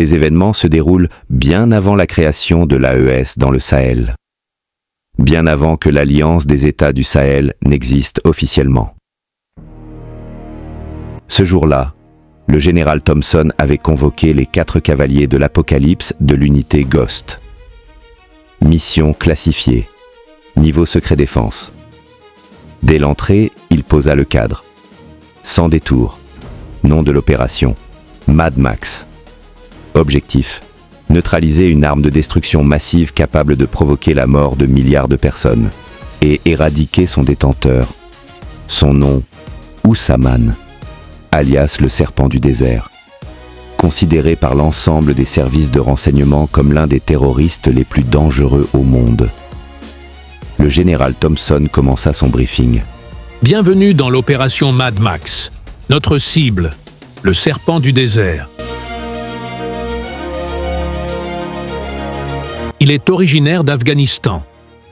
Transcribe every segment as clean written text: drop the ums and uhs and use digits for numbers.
Ces événements se déroulent bien avant la création de l'AES dans le Sahel. Bien avant que l'Alliance des États du Sahel n'existe officiellement. Ce jour-là, le général Thompson avait convoqué les 4 cavaliers de l'Apocalypse de l'unité Ghost. Mission classifiée. Niveau secret défense. Dès l'entrée, il posa le cadre. Sans détour. Nom de l'opération. Mad Max. Objectif. Neutraliser une arme de destruction massive capable de provoquer la mort de milliards de personnes. Et éradiquer son détenteur. Son nom, Oussaman, alias le serpent du désert. Considéré par l'ensemble des services de renseignement comme l'un des terroristes les plus dangereux au monde. Le général Thompson commença son briefing. Bienvenue dans l'opération Mad Max. Notre cible, le serpent du désert. Il est originaire d'Afghanistan.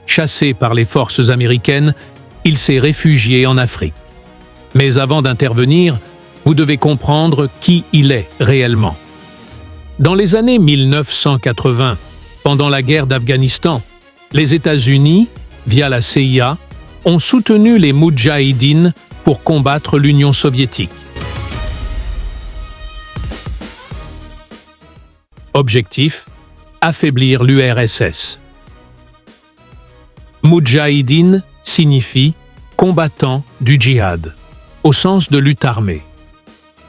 Chassé par les forces américaines, il s'est réfugié en Afrique. Mais avant d'intervenir, vous devez comprendre qui il est réellement. Dans les années 1980, pendant la guerre d'Afghanistan, les États-Unis, via la CIA, ont soutenu les Moudjahidines pour combattre l'Union soviétique. Objectif: affaiblir l'URSS. Moudjahidine signifie combattant du djihad, au sens de lutte armée.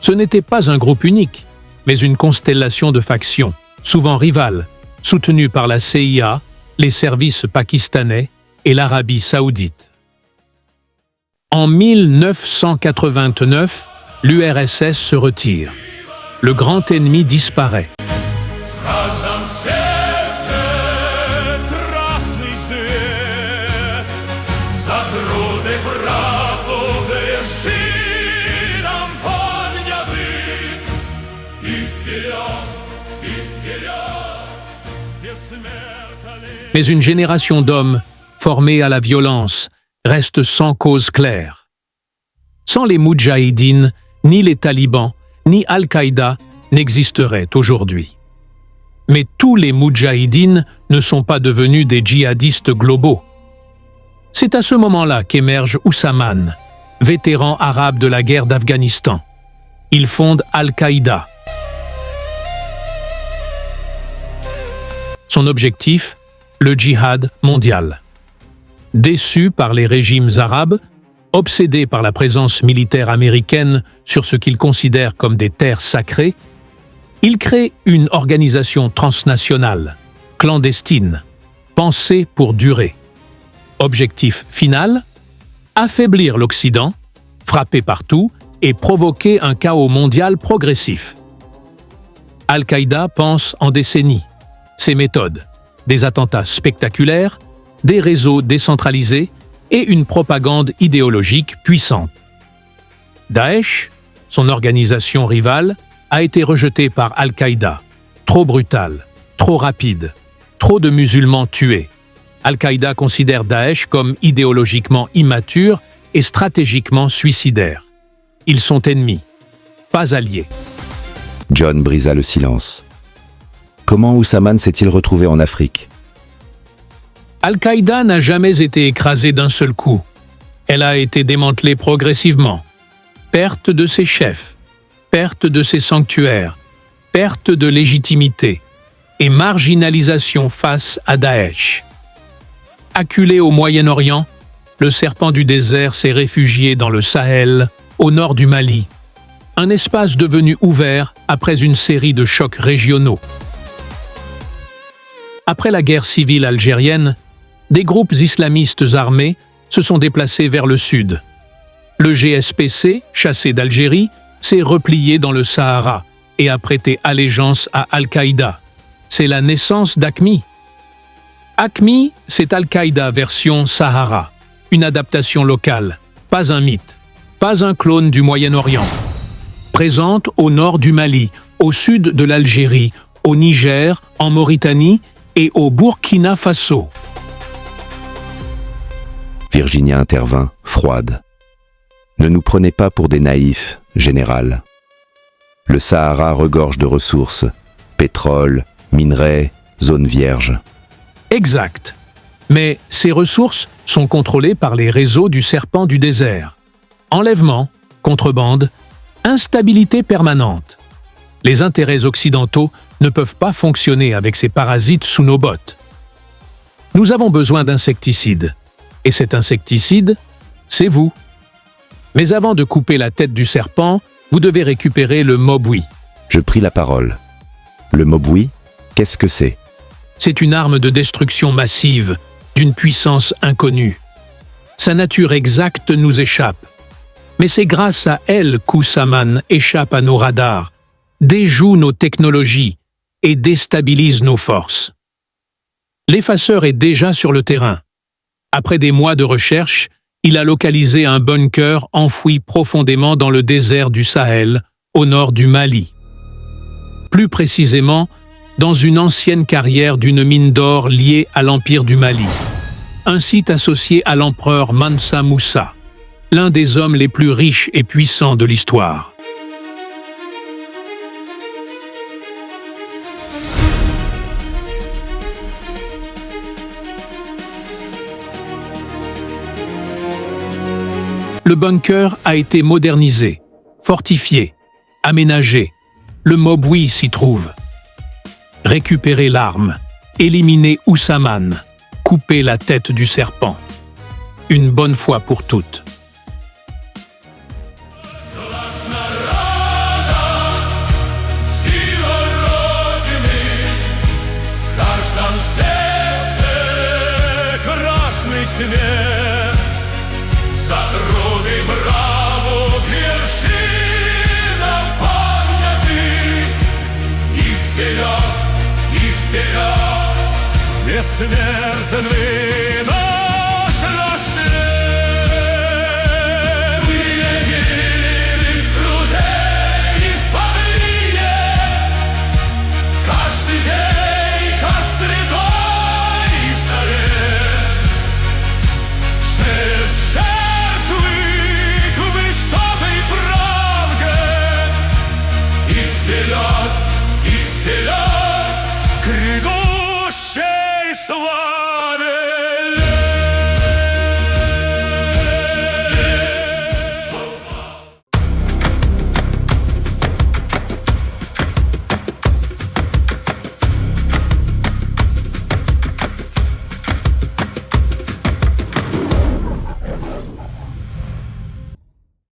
Ce n'était pas un groupe unique, mais une constellation de factions, souvent rivales, soutenues par la CIA, les services pakistanais et l'Arabie saoudite. En 1989, l'URSS se retire. Le grand ennemi disparaît. Mais une génération d'hommes, formés à la violence, reste sans cause claire. Sans les Moudjahidines, ni les talibans, ni Al-Qaïda n'existeraient aujourd'hui. Mais tous les Moudjahidines ne sont pas devenus des djihadistes globaux. C'est à ce moment-là qu'émerge Oussaman, vétéran arabe de la guerre d'Afghanistan. Il fonde Al-Qaïda. Son objectif, le djihad mondial. Déçu par les régimes arabes, obsédé par la présence militaire américaine sur ce qu'il considère comme des terres sacrées, il crée une organisation transnationale, clandestine, pensée pour durer. Objectif final, affaiblir l'Occident, frapper partout et provoquer un chaos mondial progressif. Al-Qaïda pense en décennies. Ses méthodes, des attentats spectaculaires, des réseaux décentralisés et une propagande idéologique puissante. Daesh, son organisation rivale, a été rejetée par Al-Qaïda. Trop brutale, trop rapide, trop de musulmans tués. Al-Qaïda considère Daesh comme idéologiquement immature et stratégiquement suicidaire. Ils sont ennemis, pas alliés. John brisa le silence. Comment Oussaman s'est-il retrouvé en Afrique? Al-Qaïda n'a jamais été écrasée d'un seul coup. Elle a été démantelée progressivement. Perte de ses chefs, perte de ses sanctuaires, perte de légitimité et marginalisation face à Daesh. Acculé au Moyen-Orient, le serpent du désert s'est réfugié dans le Sahel, au nord du Mali. Un espace devenu ouvert après une série de chocs régionaux. Après la guerre civile algérienne, des groupes islamistes armés se sont déplacés vers le sud. Le GSPC, chassé d'Algérie, s'est replié dans le Sahara et a prêté allégeance à Al-Qaïda. C'est la naissance d'AQMI. AQMI, c'est Al-Qaïda version Sahara, une adaptation locale, pas un mythe, pas un clone du Moyen-Orient. Présente au nord du Mali, au sud de l'Algérie, au Niger, en Mauritanie et au Burkina Faso. Virginia intervint, froide. Ne nous prenez pas pour des naïfs, général. Le Sahara regorge de ressources, pétrole, minerais, zones vierges. Exact. Mais ces ressources sont contrôlées par les réseaux du serpent du désert. Enlèvement, contrebande, instabilité permanente. Les intérêts occidentaux ne peuvent pas fonctionner avec ces parasites sous nos bottes. Nous avons besoin d'insecticides. Et cet insecticide, c'est vous. Mais avant de couper la tête du serpent, vous devez récupérer le mobwi. Je pris la parole. Le mobwi, qu'est-ce que c'est? C'est une arme de destruction massive, d'une puissance inconnue. Sa nature exacte nous échappe. Mais c'est grâce à elle qu'Usaman échappe à nos radars, déjoue nos technologies et déstabilise nos forces. L'effaceur est déjà sur le terrain. Après des mois de recherche, il a localisé un bunker enfoui profondément dans le désert du Sahel, au nord du Mali. Plus précisément, dans une ancienne carrière d'une mine d'or liée à l'Empire du Mali. Un site associé à l'empereur Mansa Moussa, l'un des hommes les plus riches et puissants de l'histoire. Le bunker a été modernisé, fortifié, aménagé. Le mobwi s'y trouve. Récupérez l'arme, éliminez Usaman, coupez la tête du serpent. Une bonne fois pour toutes. Бессмертный наш рассвет. Мы едины в труде и в погоне. Каждый день ко святой заре. Через жертвы к высокой правде. И вперед, к грядущей славе.